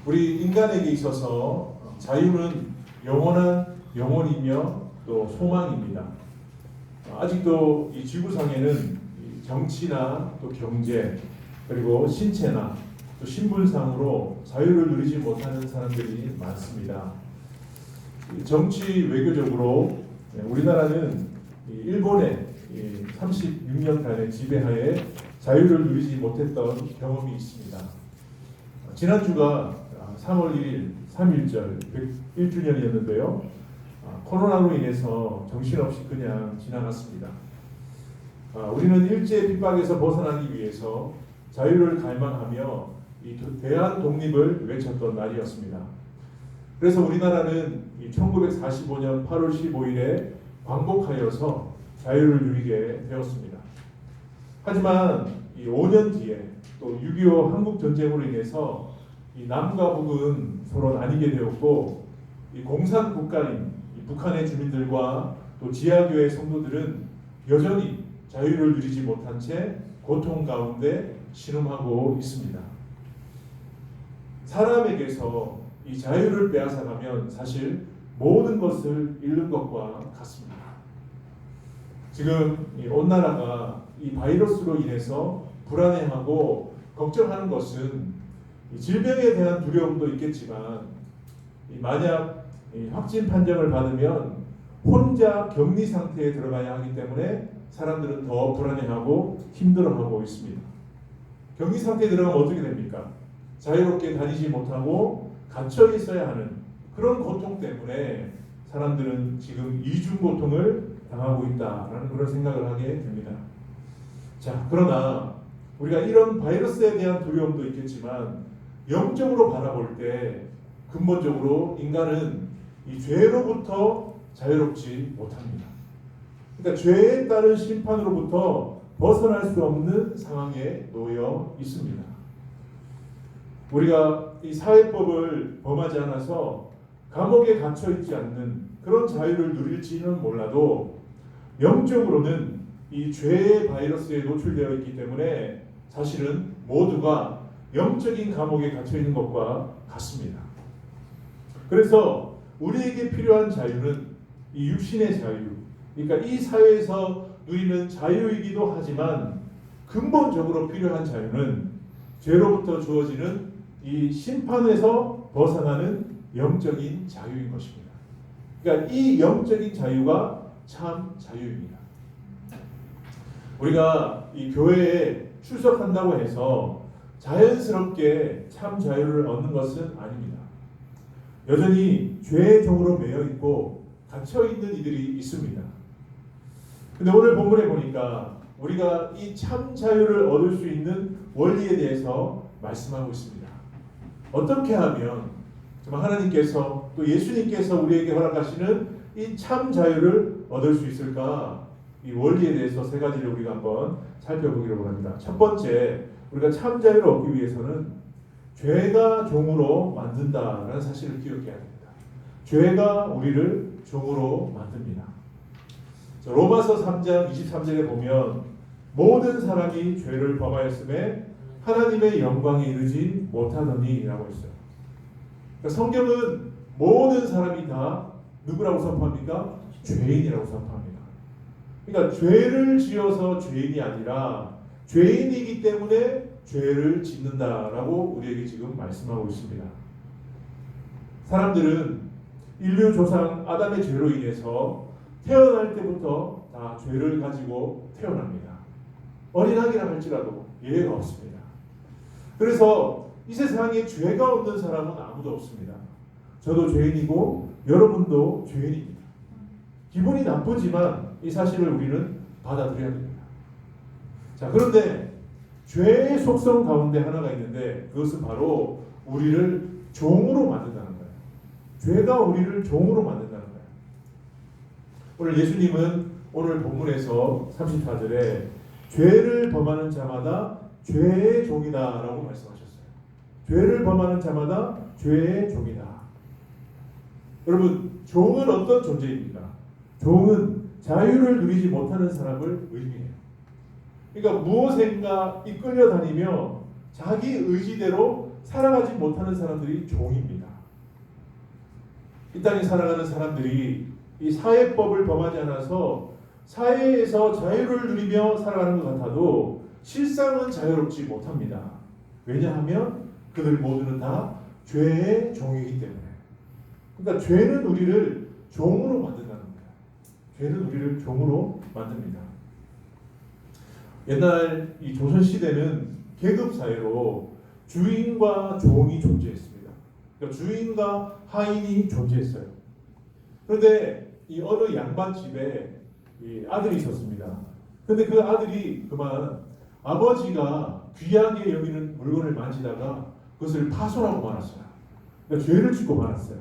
우리 인간에게 있어서 자유는 영원한 영혼이며 또 소망입니다. 아직도 이 지구상에는 정치나 또 경제 그리고 신체나 또 신분상으로 자유를 누리지 못하는 사람들이 많습니다. 정치 외교적으로 우리나라는 일본의 36년간의 지배하에 자유를 누리지 못했던 경험이 있습니다. 지난주가 3월 1일 3.1절 101주년이었는데요. 코로나로 인해서 정신없이 그냥 지나갔습니다. 우리는 일제 핍박에서 벗어나기 위해서 자유를 갈망하며 이 대한 독립을 외쳤던 날이었습니다. 그래서 우리나라는 1945년 8월 15일에 광복하여서 자유를 누리게 되었습니다. 하지만 이 5년 뒤에 또 6.25 한국 전쟁으로 인해서 이 남과 북은 서로 나뉘게 되었고, 이 공산 국가인 북한의 주민들과 또 지하교회 성도들은 여전히 자유를 누리지 못한 채 고통 가운데 신음하고 있습니다. 사람에게서 이 자유를 빼앗아가면 사실 모든 것을 잃는 것과 같습니다. 지금 온 나라가 이 바이러스로 인해서 불안해하고 걱정하는 것은 질병에 대한 두려움도 있겠지만, 만약 확진 판정을 받으면 혼자 격리 상태에 들어가야 하기 때문에 사람들은 더 불안해하고 힘들어하고 있습니다. 격리 상태에 들어가면 어떻게 됩니까? 자유롭게 다니지 못하고 갇혀 있어야 하는 그런 고통 때문에 사람들은 지금 이중 고통을 당하고 있다라는 그런 생각을 하게 됩니다. 자, 그러나 우리가 이런 바이러스에 대한 두려움도 있겠지만 영적으로 바라볼 때 근본적으로 인간은 이 죄로부터 자유롭지 못합니다. 그러니까 죄에 따른 심판으로부터 벗어날 수 없는 상황에 놓여 있습니다. 우리가 이 사회법을 범하지 않아서 감옥에 갇혀 있지 않는 그런 자유를 누릴지는 몰라도 영적으로는 이 죄의 바이러스에 노출되어 있기 때문에 사실은 모두가 영적인 감옥에 갇혀 있는 것과 같습니다. 그래서 우리에게 필요한 자유는 이 육신의 자유, 그러니까 이 사회에서 누리는 자유이기도 하지만 근본적으로 필요한 자유는 죄로부터 주어지는 이 심판에서 벗어나는 영적인 자유인 것입니다. 그러니까 이 영적인 자유가 참 자유입니다. 우리가 이 교회에 출석한다고 해서 자연스럽게 참 자유를 얻는 것은 아닙니다. 여전히 죄의 종으로 매여 있고 갇혀 있는 이들이 있습니다. 근데 오늘 본문에 보니까 우리가 이 참 자유를 얻을 수 있는 원리에 대해서 말씀하고 있습니다. 어떻게 하면 정말 하나님께서 또 예수님께서 우리에게 허락하시는 이 참 자유를 얻을 수 있을까? 이 원리에 대해서 세 가지를 우리가 한번 살펴보기로 합니다. 첫 번째, 우리가 참 자유를 얻기 위해서는 죄가 종으로 만든다라는 사실을 기억해야 됩니다. 죄가 우리를 종으로 만듭니다. 로마서 3장 23절에 보면 모든 사람이 죄를 범하였음에 하나님의 영광에 이르지 못하더니 라고 했어요. 그러니까 성경은 모든 사람이 다 누구라고 선포합니까? 죄인이라고 선포합니다. 그러니까 죄를 지어서 죄인이 아니라 죄인이기 때문에 죄를 짓는다라고 우리에게 지금 말씀하고 있습니다. 사람들은 인류 조상 아담의 죄로 인해서 태어날 때부터 다 죄를 가지고 태어납니다. 어린아기라 할지라도 예외가 없습니다. 그래서 이 세상에 죄가 없는 사람은 아무도 없습니다. 저도 죄인이고 여러분도 죄인입니다. 기분이 나쁘지만 이 사실을 우리는 받아들여야 됩니다. 자, 그런데 죄의 속성 가운데 하나가 있는데 그것은 바로 우리를 종으로 만든다는 거예요. 죄가 우리를 종으로 만든다는 거예요. 오늘 예수님은 오늘 본문에서 34절에 죄를 범하는 자마다 죄의 종이다 라고 말씀하셨어요. 죄를 범하는 자마다 죄의 종이다. 여러분, 종은 어떤 존재입니까? 종은 자유를 누리지 못하는 사람을 의미해요. 그러니까 무엇인가 이끌려 다니며 자기 의지대로 살아가지 못하는 사람들이 종입니다. 이 땅에 살아가는 사람들이 이 사회법을 범하지 않아서 사회에서 자유를 누리며 살아가는 것 같아도 실상은 자유롭지 못합니다. 왜냐하면 그들 모두는 다 죄의 종이기 때문에. 그러니까 죄는 우리를 종으로 만든다는 거예요. 죄는 우리를 종으로 만듭니다. 옛날 이 조선시대는 계급 사회로 주인과 종이 존재했습니다. 그러니까 주인과 하인이 존재했어요. 그런데 이 어느 양반 집에 이 아들이 있었습니다. 그런데 그 아들이 그만 아버지가 귀하게 여기는 물건을 만지다가 그것을 파손하고 말았어요. 그러니까 죄를 짓고 말았어요.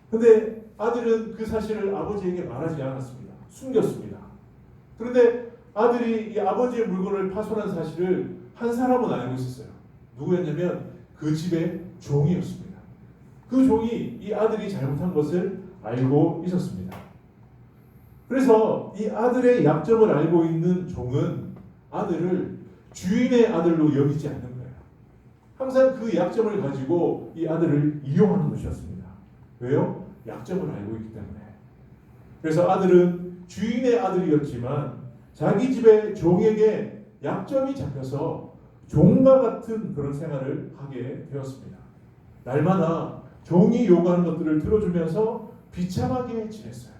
그런데 아들은 그 사실을 아버지에게 말하지 않았습니다. 숨겼습니다. 그런데 아들이 이 아버지의 물건을 파손한 사실을 한 사람은 알고 있었어요. 누구였냐면 그 집의 종이었습니다. 그 종이 이 아들이 잘못한 것을 알고 있었습니다. 그래서 이 아들의 약점을 알고 있는 종은 아들을 주인의 아들로 여기지 않는 거예요. 항상 그 약점을 가지고 이 아들을 이용하는 것이었습니다. 왜요? 약점을 알고 있기 때문에. 그래서 아들은 주인의 아들이었지만 자기 집의 종에게 약점이 잡혀서 종과 같은 그런 생활을 하게 되었습니다. 날마다 종이 요구하는 것들을 들어주면서 비참하게 지냈어요.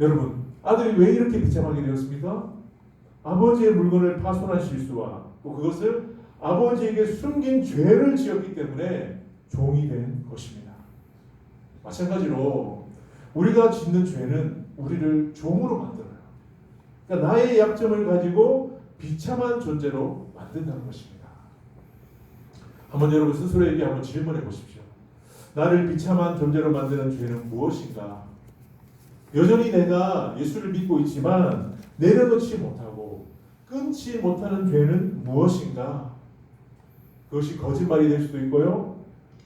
여러분, 아들이 왜 이렇게 비참하게 되었습니까? 아버지의 물건을 파손한 실수와 또 그것을 아버지에게 숨긴 죄를 지었기 때문에 종이 된 것입니다. 마찬가지로 우리가 짓는 죄는 우리를 종으로 만들어요. 그러니까 나의 약점을 가지고 비참한 존재로 만든다는 것입니다. 한번 여러분 스스로에게 한번 질문해 보십시오. 나를 비참한 존재로 만드는 죄는 무엇인가? 여전히 내가 예수를 믿고 있지만 내려놓지 못하고 끊지 못하는 죄는 무엇인가? 그것이 거짓말이 될 수도 있고요,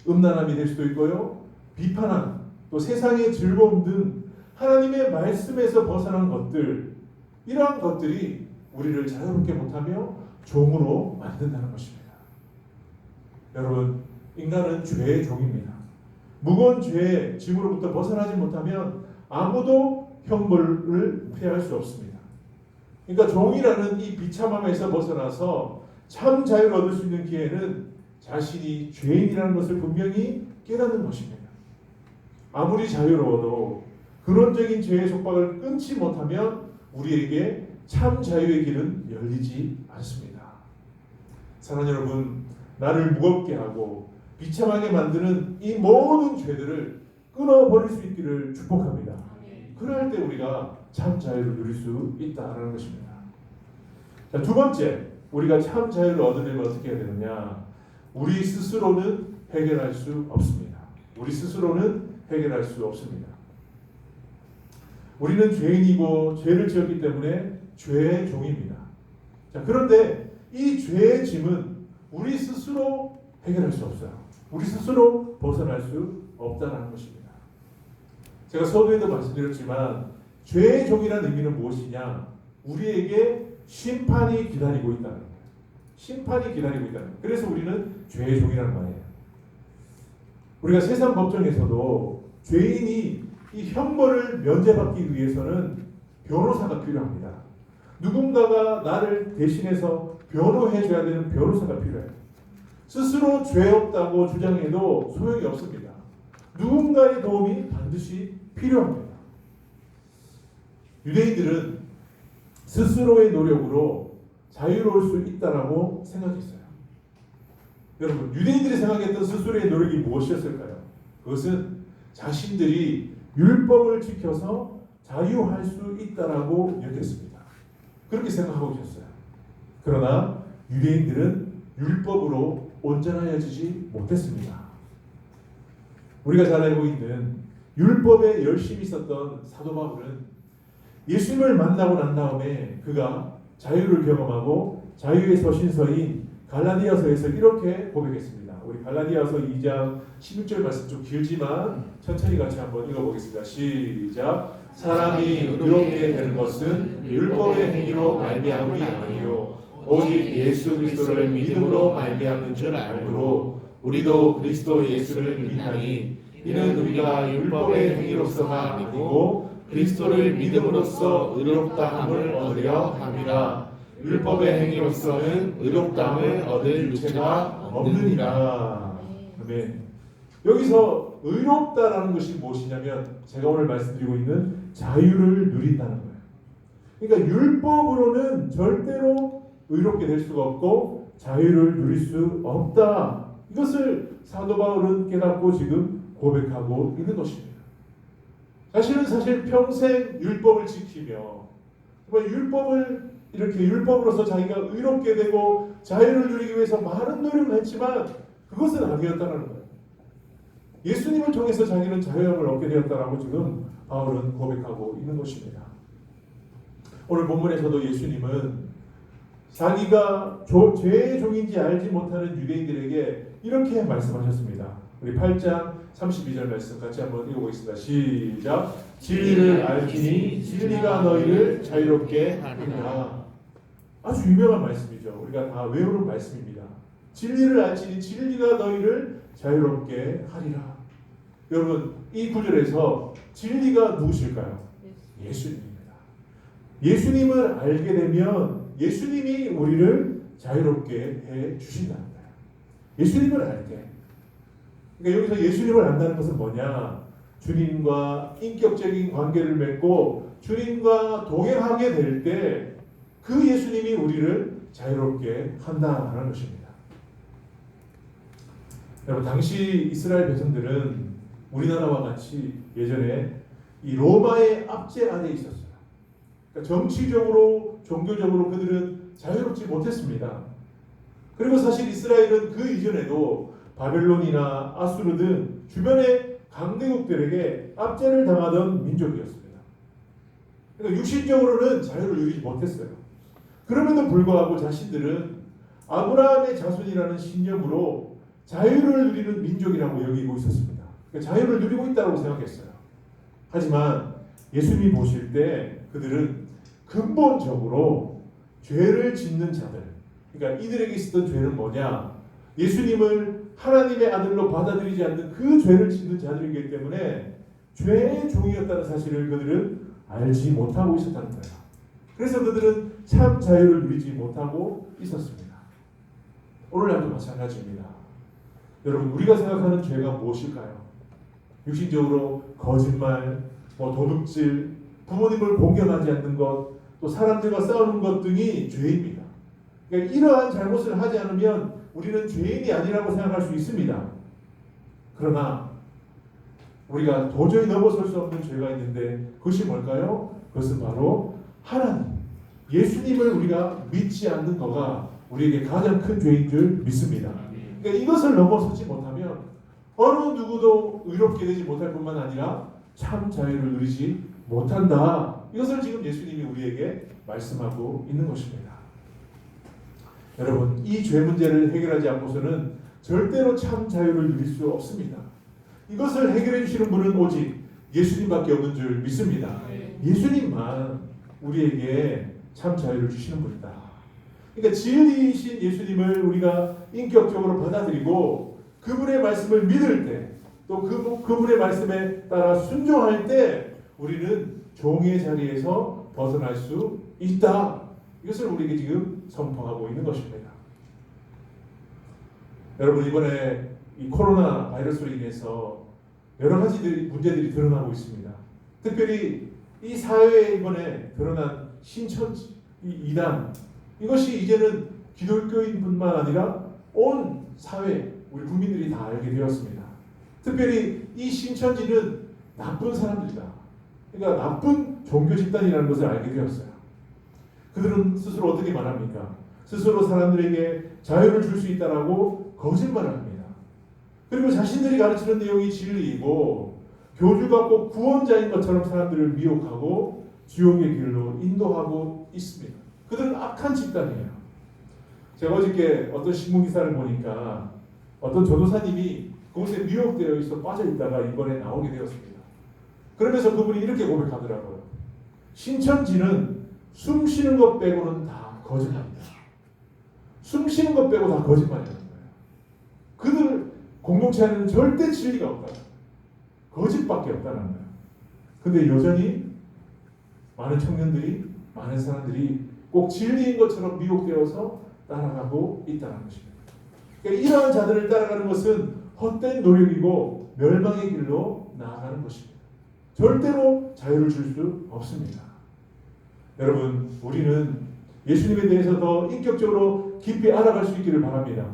음란함이 될 수도 있고요, 비판함, 또 세상의 즐거움 등 하나님의 말씀에서 벗어난 것들, 이러한 것들이 우리를 자유롭게 못하며 종으로 만든다는 것입니다. 여러분, 인간은 죄의 종입니다. 무거운 죄의 짐으로부터 벗어나지 못하면 아무도 형벌을 피할 수 없습니다. 그러니까 종이라는 이 비참함에서 벗어나서 참 자유를 얻을 수 있는 기회는 자신이 죄인이라는 것을 분명히 깨닫는 것입니다. 아무리 자유로워도 근원적인 죄의 속박을 끊지 못하면 우리에게 참 자유의 길은 열리지 않습니다. 사랑하는 여러분, 나를 무겁게 하고 비참하게 만드는 이 모든 죄들을 끊어버릴 수 있기를 축복합니다. 그럴 때 우리가 참 자유를 누릴 수 있다는 것입니다. 자, 두 번째, 우리가 참 자유를 얻으려면 어떻게 해야 되느냐? 우리 스스로는 해결할 수 없습니다. 우리 스스로는 해결할 수 없습니다. 우리는 죄인이고 죄를 지었기 때문에 죄의 종입니다. 자, 그런데 이 죄의 짐은 우리 스스로 해결할 수 없어요. 우리 스스로 벗어날 수 없다는 것입니다. 제가 서두에도 말씀드렸지만 죄의 종이라는 의미는 무엇이냐? 우리에게 심판이 기다리고 있다는 거예요. 심판이 기다리고 있다는 거예요. 그래서 우리는 죄의 종이라는 말이에요. 우리가 세상 법정에서도 죄인이 이 형벌을 면제받기 위해서는 변호사가 필요합니다. 누군가가 나를 대신해서 변호해줘야 되는 변호사가 필요해요. 스스로 죄 없다고 주장해도 소용이 없습니다. 누군가의 도움이 반드시 필요합니다. 유대인들은 스스로의 노력으로 자유로울 수 있다라고 생각했어요. 여러분, 유대인들이 생각했던 스스로의 노력이 무엇이었을까요? 그것은 자신들이 율법을 지켜서 자유할 수 있다라고 여겼습니다. 그렇게 생각하고 계셨어요. 그러나 유대인들은 율법으로 온전하여지지 못했습니다. 우리가 잘 알고 있는 율법에 열심히 있었던 사도 바울은 예수님을 만나고 난 다음에 그가 자유를 경험하고 자유의 서신서인 갈라디아서에서 이렇게 고백했습니다. 우리 갈라디아서 2장 16절 말씀 좀 길지만 천천히 같이 한번 읽어보겠습니다. 시작. 사람이 의롭게 되는 것은 율법의 행위로 말미암음이 아니요 오직 예수 그리스도를 믿음으로 말미암는 줄 알므로 우리도 그리스도 예수를 믿나니 이는 우리가 율법의 행위로서가 아니고 그리스도를 믿음으로써 의롭다함을 얻으려 함이라. 율법의 행위로서는 의롭다함을 얻을 육체가 없느니라. 아멘. 여기서 의롭다라는 것이 무엇이냐면 제가 오늘 말씀드리고 있는 자유를 누린다는 거예요. 그러니까 율법으로는 절대로 의롭게 될 수가 없고 자유를 누릴 수 없다. 이것을 사도 바울은 깨닫고 지금 고백하고 있는 것입니다. 사실 평생 율법을 지키며 율법을 이렇게 율법으로서 자기가 의롭게 되고 자유를 누리기 위해서 많은 노력을 했지만 그것은 아니었다는 거예요. 예수님을 통해서 자기는 자유함을 얻게 되었다라고 지금 바울은 고백하고 있는 것입니다. 오늘 본문에서도 예수님은 자기가 죄의 종인지 알지 못하는 유대인들에게 이렇게 말씀하셨습니다. 우리 8장 32절 말씀 같이 한번 읽어보겠습니다. 시작. 진리를 알지니 진리가 너희를 자유롭게 하리라. 아주 유명한 말씀이죠. 우리가 다 외우는 말씀입니다. 진리를 알지니 진리가 너희를 자유롭게 하리라. 여러분 이 구절에서 진리가 누구실까요? 예수님입니다. 예수님을 알게 되면 예수님이 우리를 자유롭게 해 주신다는 거예요. 예수님을 알 때. 그러니까 여기서 예수님을 안다는 것은 뭐냐? 주님과 인격적인 관계를 맺고 주님과 동행하게 될 때 그 예수님이 우리를 자유롭게 한다는 것입니다. 여러분 당시 이스라엘 백성들은 우리나라와 같이 예전에 이 로마의 압제 아래에 있었어요. 그러니까 정치적으로 종교적으로 그들은 자유롭지 못했습니다. 그리고 사실 이스라엘은 그 이전에도 바벨론이나 아수르 등 주변의 강대국들에게 압제를 당하던 민족이었습니다. 그러니까 육신적으로는 자유를 누리지 못했어요. 그럼에도 불구하고 자신들은 아브라함의 자손이라는 신념으로 자유를 누리는 민족이라고 여기고 있었습니다. 그러니까 자유를 누리고 있다고 생각했어요. 하지만 예수님이 보실 때 그들은 근본적으로 죄를 짓는 자들, 그러니까 이들에게 있었던 죄는 뭐냐? 예수님을 하나님의 아들로 받아들이지 않는 그 죄를 짓는 자들이기 때문에 죄의 종이었다는 사실을 그들은 알지 못하고 있었다는 거예요. 그래서 그들은 참 자유를 누리지 못하고 있었습니다. 오늘날도 마찬가지입니다. 여러분 우리가 생각하는 죄가 무엇일까요? 육신적으로 거짓말, 도둑질, 부모님을 공경하지 않는 것, 또 사람들과 싸우는 것 등이 죄입니다. 그러니까 이러한 잘못을 하지 않으면 우리는 죄인이 아니라고 생각할 수 있습니다. 그러나 우리가 도저히 넘어설 수 없는 죄가 있는데 그것이 뭘까요? 그것은 바로 하나님, 예수님을 우리가 믿지 않는 거가 우리에게 가장 큰 죄인 줄 믿습니다. 그러니까 이것을 넘어서지 못하면 어느 누구도 의롭게 되지 못할 뿐만 아니라 참 자유를 누리지 못한다. 이것을 지금 예수님이 우리에게 말씀하고 있는 것입니다. 여러분 이 죄 문제를 해결하지 않고서는 절대로 참 자유를 누릴 수 없습니다. 이것을 해결해 주시는 분은 오직 예수님밖에 없는 줄 믿습니다. 예수님만 우리에게 참 자유를 주시는 분이다. 그러니까 진리이신 예수님을 우리가 인격적으로 받아들이고 그분의 말씀을 믿을 때, 또 그분의 말씀에 따라 순종할 때 우리는 종의 자리에서 벗어날 수 있다. 이것을 우리에게 지금 선포하고 있는 것입니다. 여러분 이번에 이 코로나 바이러스로 인해서 여러 가지 문제들이 드러나고 있습니다. 특별히 이 사회에 이번에 드러난 신천지, 이 이단, 이것이 이제는 기독교인뿐만 아니라 온 사회, 우리 국민들이 다 알게 되었습니다. 특별히 이 신천지는 나쁜 사람들이다. 그러니까 나쁜 종교 집단이라는 것을 알게 되었어요. 그들은 스스로 어떻게 말합니까? 스스로 사람들에게 자유를 줄 수 있다라고 거짓말을 합니다. 그리고 자신들이 가르치는 내용이 진리이고 교주가 꼭 구원자인 것처럼 사람들을 미혹하고 지옥의 길로 인도하고 있습니다. 그들은 악한 집단이에요. 제가 어저께 어떤 신문 기사를 보니까 어떤 전도사님이 그곳에 미혹되어 있어 빠져 있다가 이번에 나오게 되었습니다. 그러면서 그분이 이렇게 고백하더라고요. 신천지는 숨 쉬는 것 빼고는 다 거짓말입니다. 숨 쉬는 것 빼고 다 거짓말이라는 거예요. 그들 공동체 안에는 절대 진리가 없다. 거짓밖에 없다는 거예요. 근데 여전히 많은 청년들이, 많은 사람들이 꼭 진리인 것처럼 미혹되어서 따라가고 있다는 것입니다. 그러니까 이러한 자들을 따라가는 것은 헛된 노력이고 멸망의 길로 나아가는 것입니다. 절대로 자유를 줄 수 없습니다. 여러분, 우리는 예수님에 대해서 더 인격적으로 깊이 알아갈 수 있기를 바랍니다.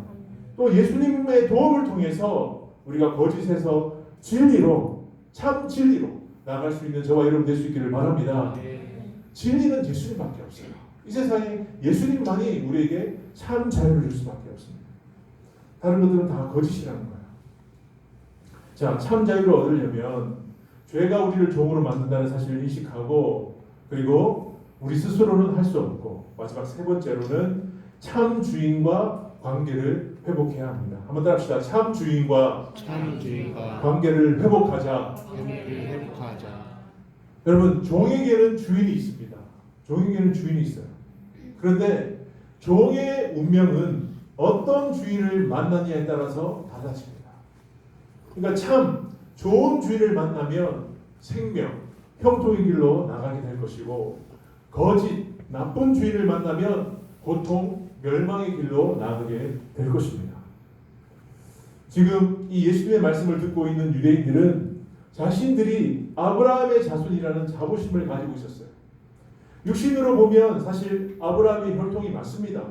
또 예수님의 도움을 통해서 우리가 거짓에서 진리로, 참 진리로 나아갈 수 있는 저와 여러분 될 수 있기를 바랍니다. 진리는 예수님밖에 없어요. 이 세상에 예수님만이 우리에게 참 자유를 줄 수밖에 없습니다. 다른 것들은 다 거짓이라는 거예요. 자, 참 자유를 얻으려면 죄가 우리를 종으로 만든다는 사실을 인식하고, 그리고 우리 스스로는 할 수 없고, 마지막 세 번째로는 참 주인과 관계를 회복해야 합니다. 한번 따라합시다. 참 주인과 관계를 회복하자. 여러분, 종에게는 주인이 있습니다. 종에게는 주인이 있어요. 그런데 종의 운명은 어떤 주인을 만났냐에 따라서 달라집니다. 그러니까 참 좋은 주인을 만나면 생명, 형통의 길로 나가게 될 것이고, 거짓, 나쁜 주인을 만나면 고통, 멸망의 길로 나가게 될 것입니다. 지금 이 예수님의 말씀을 듣고 있는 유대인들은 자신들이 아브라함의 자손이라는 자부심을 가지고 있었어요. 육신으로 보면 사실 아브라함의 혈통이 맞습니다.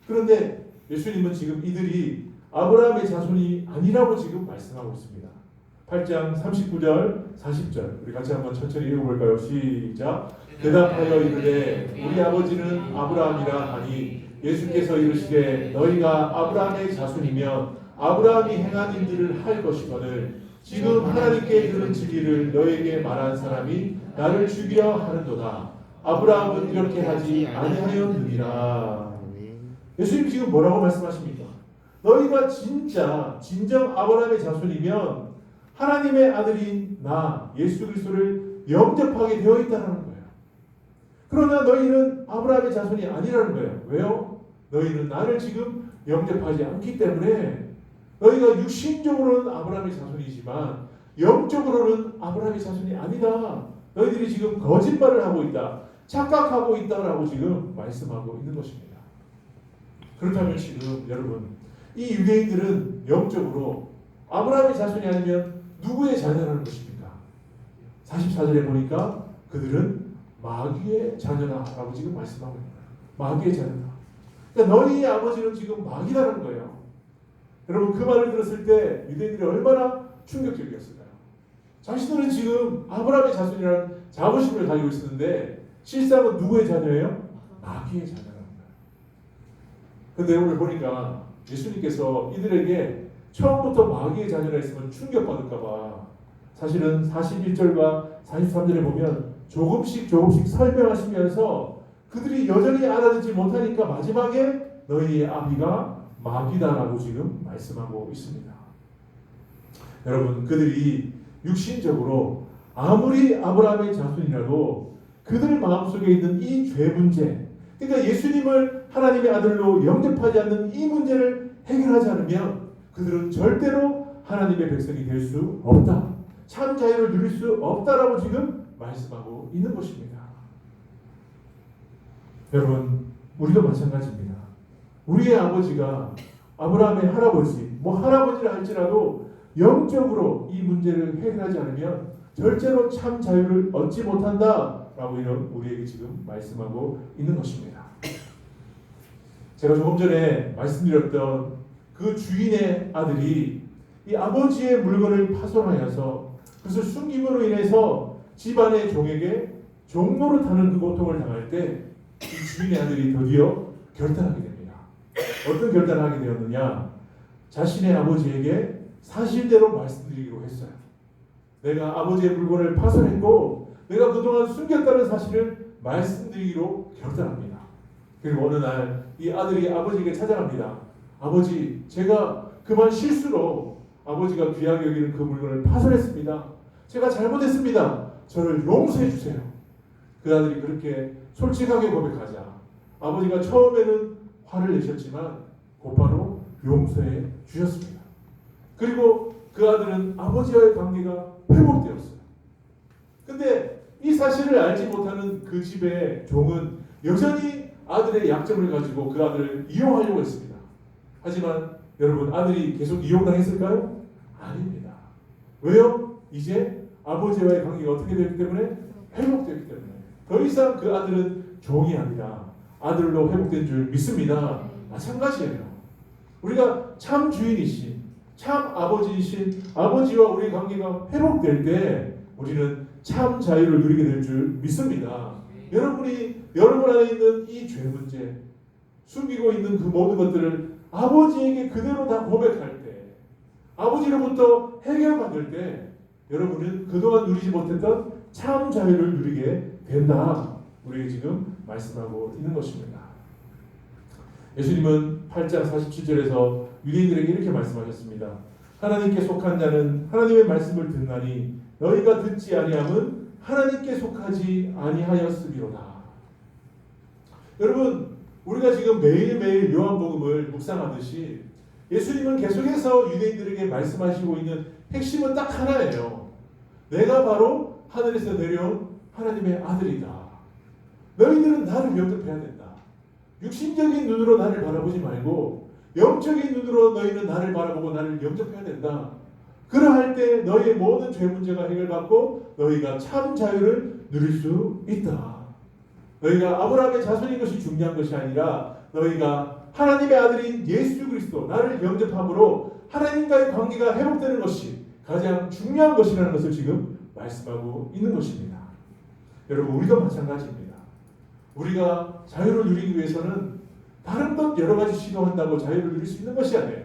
그런데 예수님은 지금 이들이 아브라함의 자손이 아니라고 지금 말씀하고 있습니다. 8장 39절 40절 우리 같이 한번 천천히 읽어볼까요? 시작. 대답하여 이르되 우리 아버지는 아브라함이라 하니 예수께서 이르시되 너희가 아브라함의 자손이면 아브라함이 행한 일들을 할 것이거늘 지금 하나님께 들은 진리를 너에게 말한 사람이 나를 죽이려 하는도다. 아브라함은 이렇게 하지 아니하였느니라. 예수님 지금 뭐라고 말씀하십니까? 너희가 진정 아브라함의 자손이면 하나님의 아들인 나 예수 그리스도를 영접하게 되어 있다는 거예요. 그러나 너희는 아브라함의 자손이 아니라는 거예요. 왜요? 너희는 나를 지금 영접하지 않기 때문에 너희가 육신적으로는 아브라함의 자손이지만 영적으로는 아브라함의 자손이 아니다. 너희들이 지금 거짓말을 하고 있다. 착각하고 있다라고 지금 말씀하고 있는 것입니다. 그렇다면 지금 여러분, 이 유대인들은 영적으로 아브라함의 자손이 아니면 누구의 자녀라는 것입니까? 44절에 보니까 그들은 마귀의 자녀다라고 지금 말씀하고 있는 거예요. 마귀의 자녀다. 그러니까 너희의 아버지는 지금 마귀라는 거예요. 여러분, 그 말을 들었을 때 유대인들이 얼마나 충격적이었을까요? 자신들은 지금 아브라함의 자손이라는 자부심을 가지고 있었는데 실상은 누구의 자녀예요? 마귀의 자녀라는 거예요. 그런데 오늘 보니까 예수님께서 이들에게 처음부터 마귀의 자녀라 했으면 충격받을까봐 사실은 41절과 43절에 보면 조금씩 설명하시면서 그들이 여전히 알아듣지 못하니까 마지막에 너희의 아비가 마귀다라고 지금 말씀하고 있습니다. 여러분, 그들이 육신적으로 아무리 아브라함의 자손이라도 그들 마음속에 있는 이 죄 문제, 그러니까 예수님을 하나님의 아들로 영접하지 않는 이 문제를 해결하지 않으면 그들은 절대로 하나님의 백성이 될 수 없다. 참 자유를 누릴 수 없다라고 지금 말씀하고 있는 것입니다. 여러분, 우리도 마찬가지입니다. 우리의 아버지가 아브라함의 할아버지, 할아버지라 할지라도 영적으로 이 문제를 해결하지 않으면 절대로 참 자유를 얻지 못한다라고 우리에게 지금 말씀하고 있는 것입니다. 제가 조금 전에 말씀드렸던 그 주인의 아들이 이 아버지의 물건을 파손하여서 그것을 숨김으로 인해서 집안의 종에게 종노릇하는 그 고통을 당할 때 이 주인의 아들이 드디어 결단하게 됩니다. 어떤 결단을 하게 되었느냐? 자신의 아버지에게 사실대로 말씀드리기로 했어요. 내가 아버지의 물건을 파손했고 내가 그동안 숨겼다는 사실을 말씀드리기로 결단합니다. 그리고 어느 날 이 아들이 아버지에게 찾아갑니다. 아버지, 제가 그만 실수로 아버지가 귀하게 여기는 그 물건을 파손했습니다. 제가 잘못했습니다. 저를 용서해 주세요. 그 아들이 그렇게 솔직하게 고백하자 아버지가 처음에는 화를 내셨지만 곧바로 용서해 주셨습니다. 그리고 그 아들은 아버지와의 관계가 회복되었어요. 근데 이 사실을 알지 못하는 그 집의 종은 여전히 아들의 약점을 가지고 그 아들을 이용하려고 했습니다. 하지만 여러분, 아들이 계속 이용당했을까요? 아닙니다. 왜요? 이제 아버지와의 관계가 어떻게 되었기 때문에? 회복되었기 때문에. 더 이상 그 아들은 종이 아니라 아들로 회복된 줄 믿습니다. 마찬가지예요. 우리가 참 주인이신, 참 아버지이신 아버지와 우리의 관계가 회복될 때 우리는 참 자유를 누리게 될 줄 믿습니다. 여러분이 여러분 안에 있는 이 죄 문제, 숨기고 있는 그 모든 것들을 아버지에게 그대로 다 고백할 때, 아버지로부터 해결받을 때 여러분은 그동안 누리지 못했던 참 자유를 누리게 된다. 우리에게 지금 말씀하고 있는 것입니다. 예수님은 8장 47절에서 유대인들에게 이렇게 말씀하셨습니다. 하나님께 속한 자는 하나님의 말씀을 듣나니 너희가 듣지 아니함은 하나님께 속하지 아니하였음이로다. 여러분, 우리가 지금 매일매일 요한복음을 묵상하듯이 예수님은 계속해서 유대인들에게 말씀하시고 있는 핵심은 딱 하나예요. 내가 바로 하늘에서 내려온 하나님의 아들이다. 너희들은 나를 영접해야 된다. 육신적인 눈으로 나를 바라보지 말고 영적인 눈으로 너희는 나를 바라보고 나를 영접해야 된다. 그러할 때 너희의 모든 죄 문제가 해결받고 너희가 참 자유를 누릴 수 있다. 너희가 아브라함의 자손인 것이 중요한 것이 아니라 너희가 하나님의 아들인 예수 그리스도 나를 영접함으로 하나님과의 관계가 회복되는 것이 가장 중요한 것이라는 것을 지금 말씀하고 있는 것입니다. 여러분, 우리도 마찬가지입니다. 우리가 자유를 누리기 위해서는 다른 것 여러 가지 시도한다고 자유를 누릴 수 있는 것이 아니에요.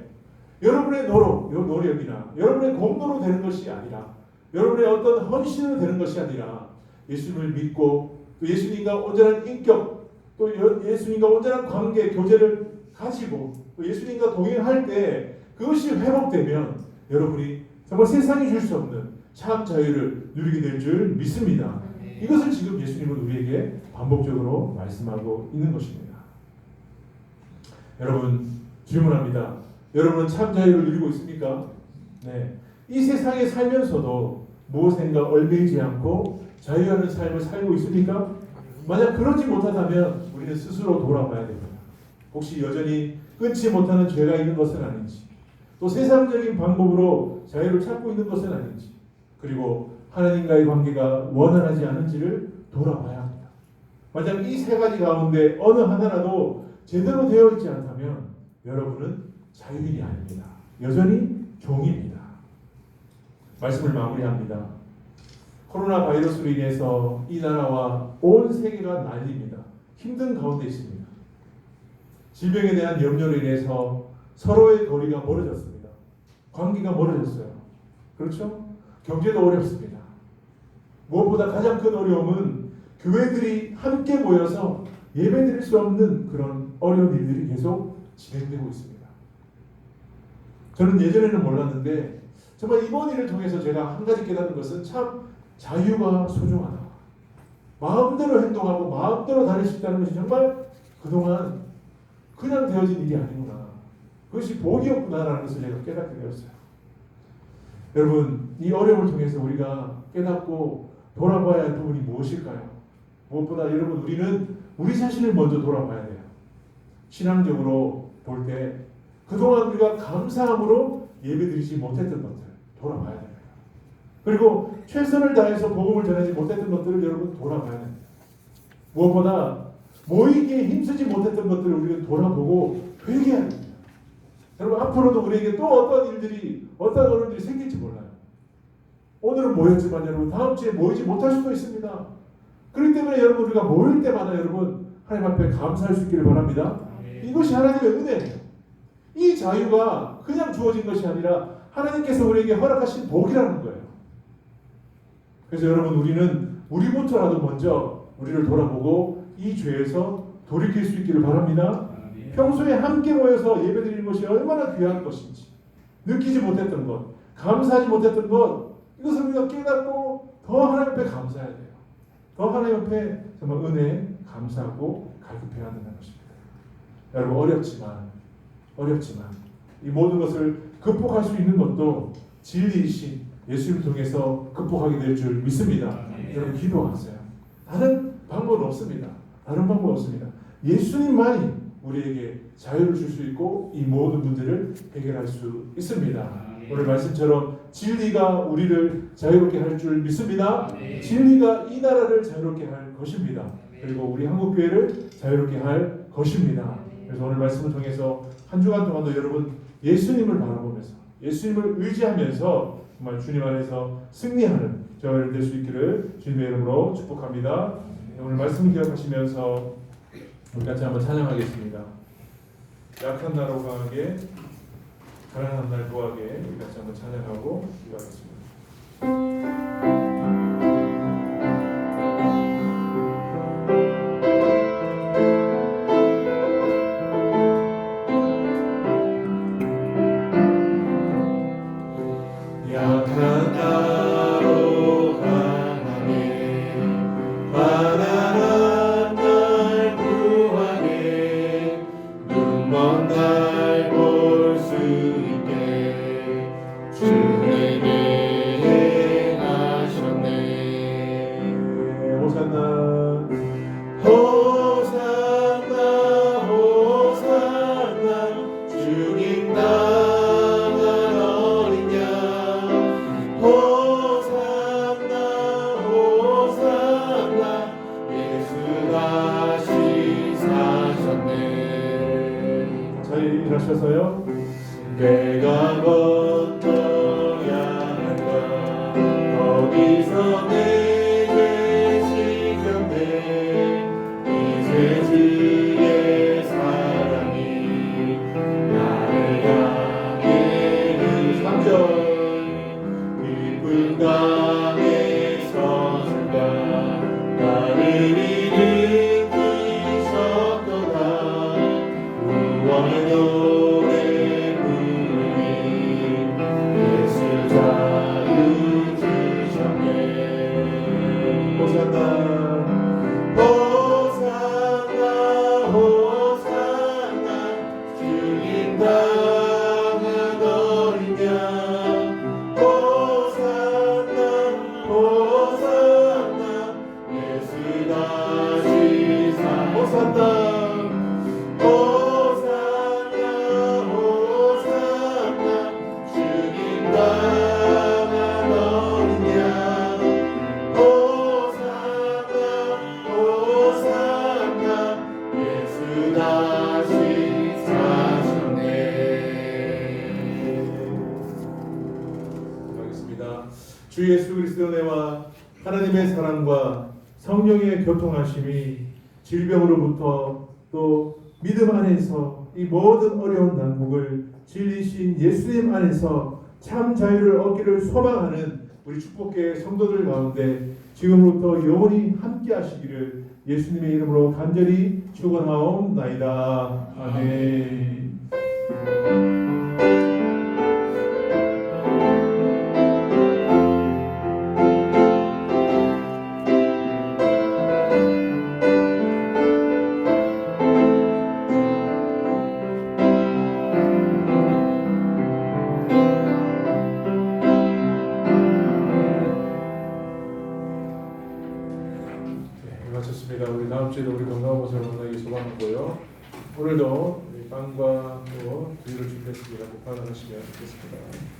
여러분의 노력이나 여러분의 공로로 되는 것이 아니라 여러분의 어떤 헌신으로 되는 것이 아니라 예수님을 믿고 또 예수님과 온전한 인격 또 예수님과 온전한 관계 교제를 가지고 또 예수님과 동행할 때 그것이 회복되면 여러분이 정말 세상이 줄 수 없는 참 자유를 누리게 될 줄 믿습니다. 이것을 지금 예수님은 우리에게 반복적으로 말씀하고 있는 것입니다. 여러분, 질문합니다. 여러분은 참 자유를 누리고 있습니까? 네. 이 세상에 살면서도 무엇인가 얽매이지 않고 자유하는 삶을 살고 있습니까? 만약 그러지 못하다면 우리는 스스로 돌아봐야 됩니다. 혹시 여전히 끊지 못하는 죄가 있는 것은 아닌지, 또 세상적인 방법으로 자유를 찾고 있는 것은 아닌지, 그리고 하나님과의 관계가 원활하지 않은지를 돌아봐야 합니다. 만약 이 세 가지 가운데 어느 하나라도 제대로 되어 있지 않다면 여러분은 자유인이 아닙니다. 여전히 종입니다. 말씀을 마무리합니다. 코로나 바이러스로 인해서 이 나라와 온 세계가 난립니다. 힘든 가운데 있습니다. 질병에 대한 염려로 인해서 서로의 거리가 멀어졌습니다. 관계가 멀어졌어요. 그렇죠? 경제도 어렵습니다. 무엇보다 가장 큰 어려움은 교회들이 함께 모여서 예배드릴 수 없는 그런 어려운 일들이 계속 진행되고 있습니다. 저는 예전에는 몰랐는데 정말 이번 일을 통해서 제가 한 가지 깨닫는 것은 참 자유가 소중하다. 마음대로 행동하고 마음대로 다닐 수 있다는 것이 정말 그동안 그냥 되어진 일이 아니구나. 그것이 복이었구나라는 것을 제가 깨닫게 되었어요. 여러분, 이 어려움을 통해서 우리가 깨닫고 돌아봐야 할 부분이 무엇일까요? 무엇보다 여러분, 우리는 우리 자신을 먼저 돌아봐야 돼요. 신앙적으로 볼 때 그동안 우리가 감사함으로 예배드리지 못했던 것들 돌아봐야 됩니다. 그리고 최선을 다해서 복음을 전하지 못했던 것들을 여러분 돌아봐야 됩니다. 무엇보다 모이기에 힘쓰지 못했던 것들을 우리가 돌아보고 회개해야 됩니다. 여러분, 앞으로도 우리에게 또 어떤 일들이 어떤 어려움들이 생길지 몰라요. 오늘은 모였지만 여러분 다음 주에 모이지 못할 수도 있습니다. 그렇기 때문에 여러분 우리가 모일 때마다 여러분 하나님 앞에 감사할 수 있기를 바랍니다. 이것이 하나님의 은혜예요. 이 자유가 그냥 주어진 것이 아니라 하나님께서 우리에게 허락하신 복이라는 거예요. 그래서 여러분, 우리는 우리부터라도 먼저 우리를 돌아보고 이 죄에서 돌이킬 수 있기를 바랍니다. 평소에 함께 모여서 예배드리는 것이 얼마나 귀한 것인지 느끼지 못했던 것, 감사하지 못했던 것, 이것을 우리가 깨닫고 더 하나님 앞에 감사해야 돼요. 더 하나님 앞에 정말 은혜에 감사하고 갈급해야 된다는 것입니다. 여러분 어렵지만 이 모든 것을 극복할 수 있는 것도 진리이신 예수님을 통해서 극복하게 될 줄 믿습니다. 여러분 기도하세요. 다른 방법은 없습니다. 예수님만이 우리에게 자유를 줄 수 있고 이 모든 문제를 해결할 수 있습니다. 오늘 말씀처럼 진리가 우리를 자유롭게 할 줄 믿습니다. 진리가 이 나라를 자유롭게 할 것입니다. 그리고 우리 한국교회를 자유롭게 할 것입니다. 그래서 오늘 말씀을 통해서 한 주간 동안도 여러분 예수님을 바라보면서 예수님을 의지하면서 정말 주님 안에서 승리하는 저희들 될 수 있기를 주님의 이름으로 축복합니다. 오늘 말씀 기억하시면서 우리 같이 한번 찬양하겠습니다. 약한 나로 강하게 가난한 날 도하게 우리 같이 한번 찬양하고 기도하겠습니다. 약한 나로 강하게 가난한 날 구하게 눈 먼 날 볼 수 있게 주님이 행하셨네. 호산나 호산나 호산나 주님 당한 어린 양 호산나 호산나 예수 다시 사셨네. 잘 일하셔서요. 내가 건너야 한다 거기서 내게 지켰네 이제 주의 사랑이 나를 향해 삼절 깊은 강에 서술까 나를 일으키셨도다 구원의 노래 부르니 예수 자유 주셨네. 호산나 호산나 호산나 주님 당한 어린 양 호산나 호산나 예수 다시 호산나 호산나 호산나 주님 당한 어린 양 호산나 호산나 예수 다시 사셨네. 기도하겠습니다. 주 예수 그리스도의 은혜와 하나님의 사랑과 성령의 교통하심이 질병으로부터 또 믿음 안에서 이 모든 어려운 난국을 진리신 예수님 안에서 참 자유를 얻기를 소망하는 우리 축복계 성도들 가운데 지금부터 영원히 함께 하시기를 예수님의 이름으로 간절히 축원하옵나이다. 아멘. 마쳤습니다. 우리 다음 주에도 우리 건강한 모습을 만나기 소망하고요. 오늘도 우리 빵과 또 두유를 준비했습니다. 꼭 받아가시면 좋겠습니다.